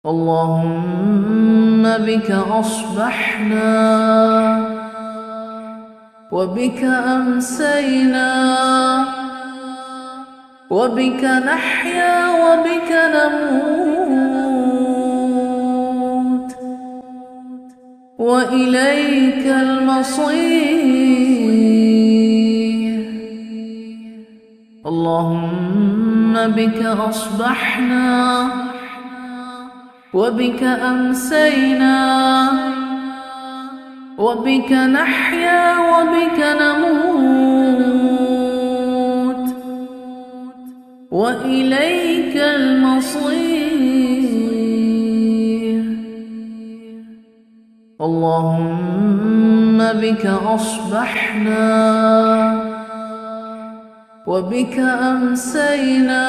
اللهم بك أصبحنا وبك أمسينا وبك نحيا وبك نموت وإليك المصير. اللهم بك أصبحنا وبك أمسينا وبك نحيا وبك نموت وإليك المصير. اللهم بك أصبحنا وبك أمسينا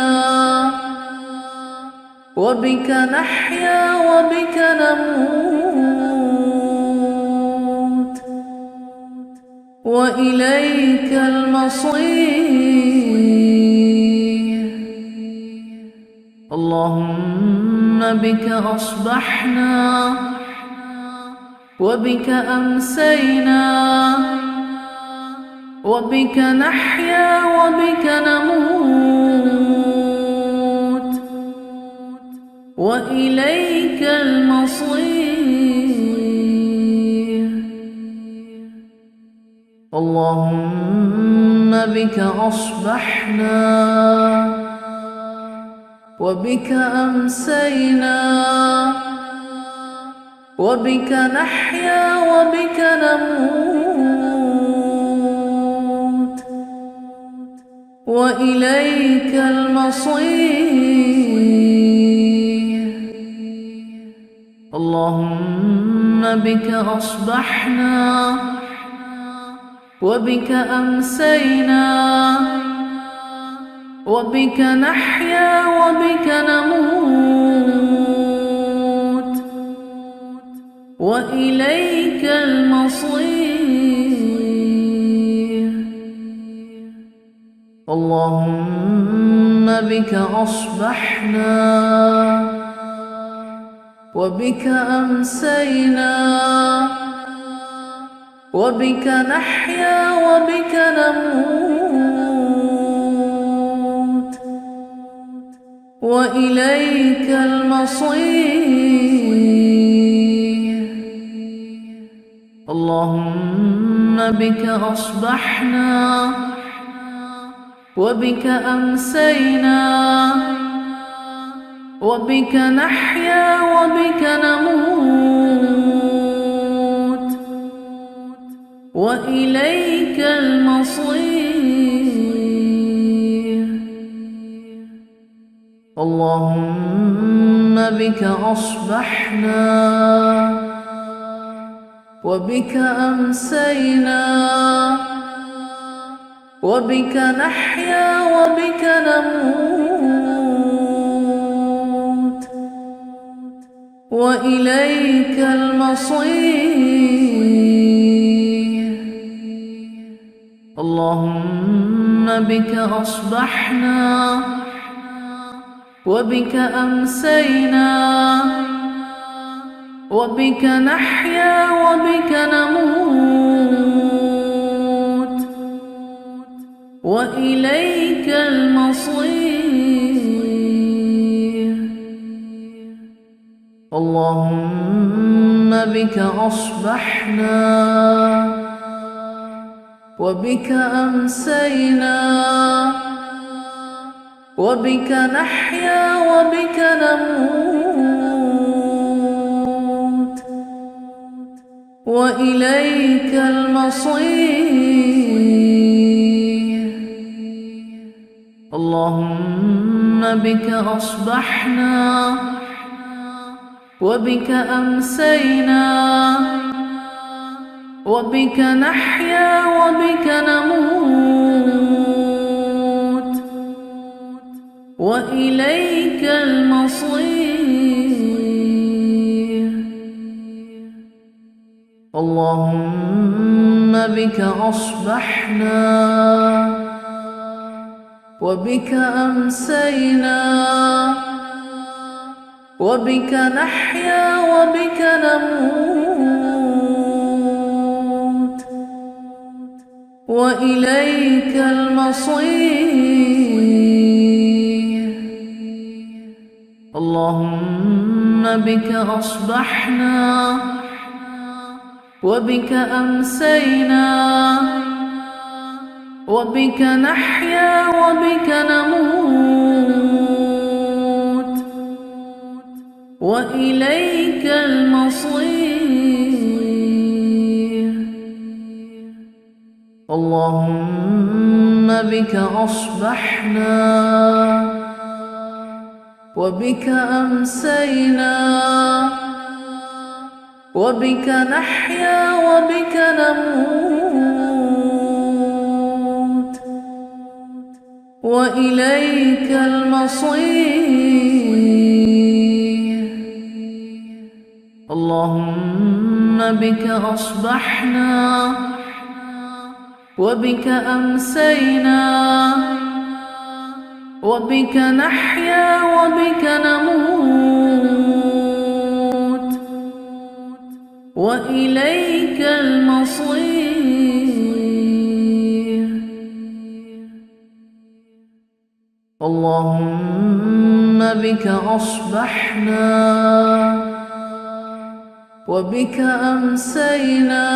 وبك نحيا وبك نموت وإليك المصير. اللهم بك أصبحنا وبك أمسينا وبك نحيا وبك نموت وإليك المصير. اللهم بك أصبحنا وبك أمسينا وبك نحيا وبك نموت وإليك المصير. اللهم بك أصبحنا وبك أمسينا وبك نحيا وبك نموت وإليك المصير. اللهم بك أصبحنا وبك أمسينا وبك نحيا وبك نموت وإليك المصير. اللهم بك أصبحنا وبك أمسينا وبك نحيا وبك نموت وإليك المصير. اللهم بك أصبحنا وبك أمسينا وبك نحيا وبك نموت وإليك المصير. اللهم بك أصبحنا وبك أمسينا وبك نحيا وبك نموت وإليك المصير. اللهم بك أصبحنا وبك أمسينا وبك نحيا وبك نموت وإليك المصير. اللهم بك أصبحنا وبك أمسينا وبك نحيا وبك نموت وإليك المصير. اللهم بك أصبحنا وبك أمسينا وبك نحيا وبك نموت وإليك المصير. اللهم بك أصبحنا وبك أمسينا وبك نحيا وبك نموت وإليك المصير. اللهم بك أصبحنا وبك أمسينا وبك نحيا وبك نموت وإليك المصير. اللهم بك أصبحنا وبك أمسينا وبك نحيا وبك نموت وإليك المصير. اللهم بك أصبحنا وبك أمسينا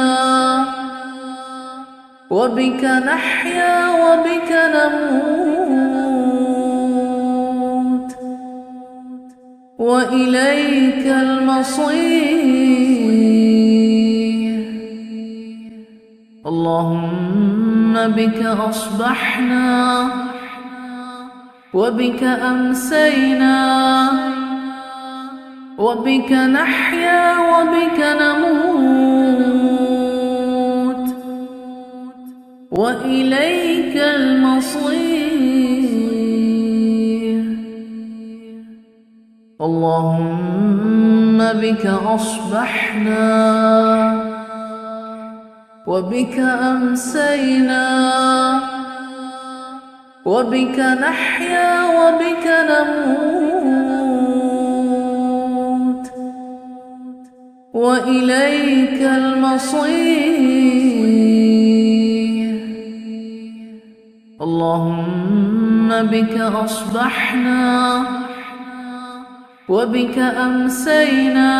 وبك نحيا وبك نموت وإليك المصير. اللهم بك أصبحنا وبك أمسينا وبك نحيا وبك نموت وإليك المصير. اللهم بك أصبحنا وبك أمسينا وبك نحيا وبك نموت وإليك المصير. اللهم بك أصبحنا وبك أمسينا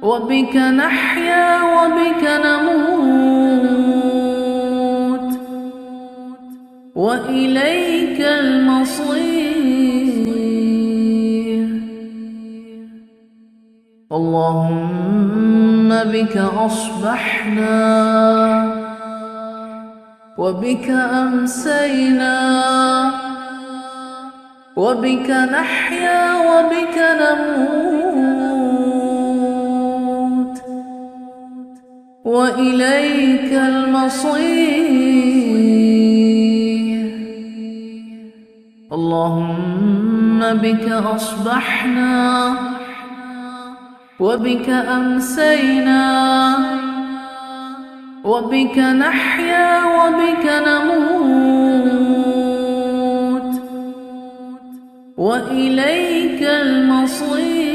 وبك نحيا وبك نموت وإليك المصير. اللهم بك أصبحنا وبك أمسينا وبك نحيا وبك نموت وإليك المصير. اللهم بك أصبحنا وبك أمسينا وبك نحيا وبك نموت وإليك المصير.